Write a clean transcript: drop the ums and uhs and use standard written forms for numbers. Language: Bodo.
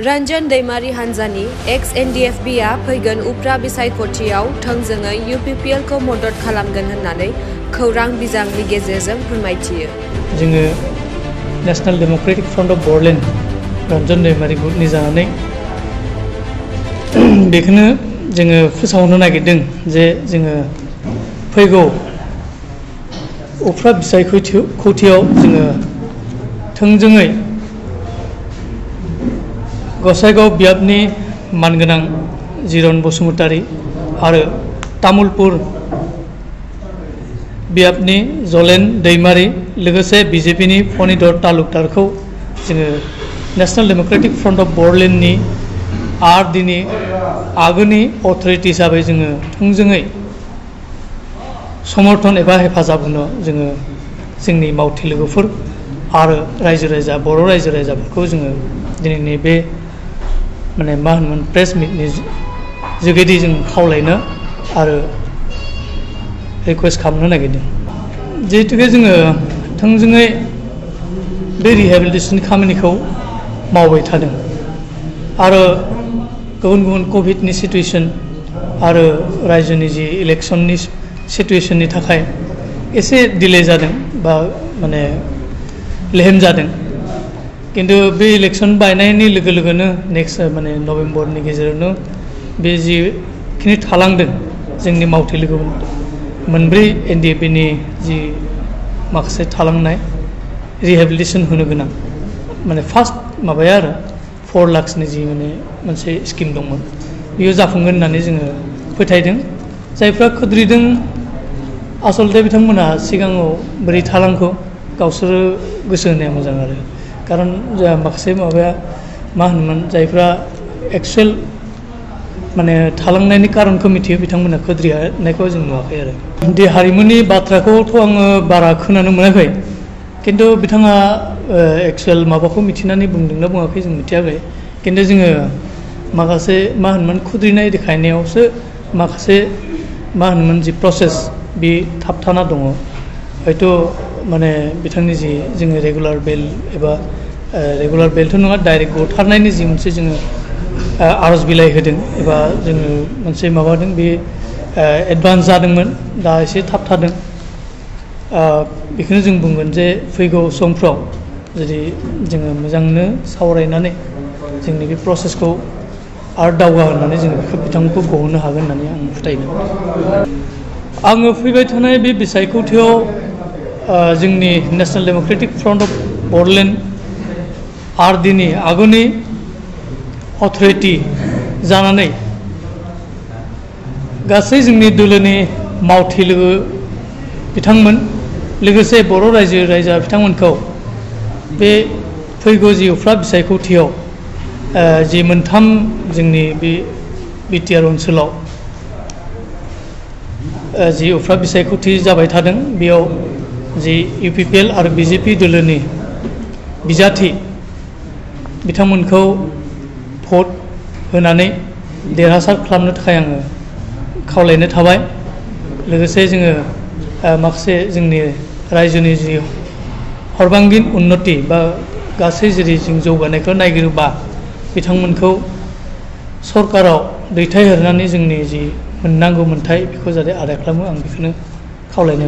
रन्जन दैमारी हान्जानि एक्स-एनडिएफबि-आ फैगोन उफ्रा बिसायख'थियाव थोंजोङै UPPL खौ मदद खालामगोन होननानै खौरां बिजोंनि गेजेरजों फोरमायथियो। जोङो national democratic front of Bodoland Ranjan Daimary ग्रुपनि जानानै बेखौनो जोङो फोसावनो नागिरदों जे जोङो फैगौ उफ्रा बिसायख'थियाव जोङो थोंजोङै गसाइगाव बियाबनि मानगोनां जिरन बसुमतारी आरो तामुलपुर बियाबनि जलेन दैमारी लोगोसे BJPनि फणिधर तालुकदारखौ जोङो नेशनेल डेमोक्रेटिक फ्रन्ट अफ बर'लेण्डनि RDनि आगोलनि अथरिटि हिसाबै जोङो थोंजोङै समर्थन एबा हेफाजाब होनो जोङो जोंनि मावथि लोगोफोर आरो रायजो राजा बर' रायजो राजाफोरखौ जोङो दिनैनि बे माने मा होनोमोन प्रेस मिटनि जुगेदि जों खावलायनो आरो रिकुवेस्ट खालामनो नागिरदों। जिहेतुके जोङो थोंजोङै बे रिहेबिलिटेसन खामानिखौ मावबाय थादों आरो गुबुन गुबुन कभिडनि सिटुएसन आरो रायजोनि जि इलेक्शननि सिटुएसननि थाखाय एसे डिले जादों बा माने लेहेम जादों। किन्तु बे इलेक्शन बायनायनि लोगो लोगोनो नेक्स्ट माने नभेम्बरनि गेजेरावनो बे जिखिनि थालांदों जोंनि मावथि लोगो मोनब्रै NDFBनि जि माखासे थालांनाय रिहेबिलिटेसन होनो गोनां माने फार्स्ट माबाया आरो 4 लाखसनि जि माने मोनसे स्किम दंमोन बेयो जाफुंगोन होननानै जोङो फोथायदों। जायफ्रा खुद्रिदों आसलते बिथांमोनहा सिगाङाव बोरै थालांखो गावसोरो गोसो होनाया मोजां आरो खारन जोंहा माखासे माबाया मा होनोमोन जायफ्रा एक्सुवेल माने थालांनायनि कारनखौ मिथियो बिथांमोना खुद्रिनायखौ जों नुवाखै आरो दे हारिमुनि बाथ्राखौथ' आङो बारा खोनानो मोनाखै किन्तु बिथाङा एक्सुवेल माबाखौ मिथिनानै बुंदोंना बुङाखै जों मिथियाखै किन्तु जोङो माखासे मा होनोमोन खुद्रिनाय देखायनायावसो माखासे मा होनोमोन जि प्रसेस बे थाबथाना दङ हयथ' माने बिथांनि जि जोङो रेगुलार बेल एबा रेगुलार बेलथ' नङा डाइरेक्ट गथारनायनि जि मोनसे जोङो आर'ज बिलाइ होदों एबा जोङो मोनसे माबादों बे एडभान्स जादोंमोन दा एसे थाबथादों। बेखौनो जों बुंगोन जे फैगौ समफ्राव जुदि जोङो मोजांनो सावरायनानै जोंनि बे प्रसेसखौ आरो दावगा होनानै जोङो बिथांखौ गहोनो हागोन होननानै आं फोथायदों। आङो फैबाय थानाय बे बिसायख'थियाव जोंनि national democratic front of Bodoland RDनि आगोलनि अथरिटि जानानै गासै जोंनि दोलोनि मावथि लोगो बिथांमोन लोगोसे बर' रायजो राजा बिथांमोनखौ बे फैगौ जि उफ्रा बिसायख'थियाव जि मोनथाम जोंनि बे BTR ओनसोलाव जि उफ्रा बिसायख'थि जाबाय थादों बेयाव जि UPPL आरो BJP दोलोनि बिजाथि बिथांमोनखौ भट होनानै देरहासार खालामनो थाखाय आङो खावलायनो थाबाय। लोगोसे जोङो माखासे जोंनि रायजोनि जि हरबांगिन उन्नति बा गासै जेरै जों जौगानायखौ नागिरोबा बिथांमोनखौ सरकाराव दैथायहरनानै जोंनि जि मोननांगौ मोन्थाय बेखौ जाहाथे आदाय खालामो आं बेखौनो खावलायनो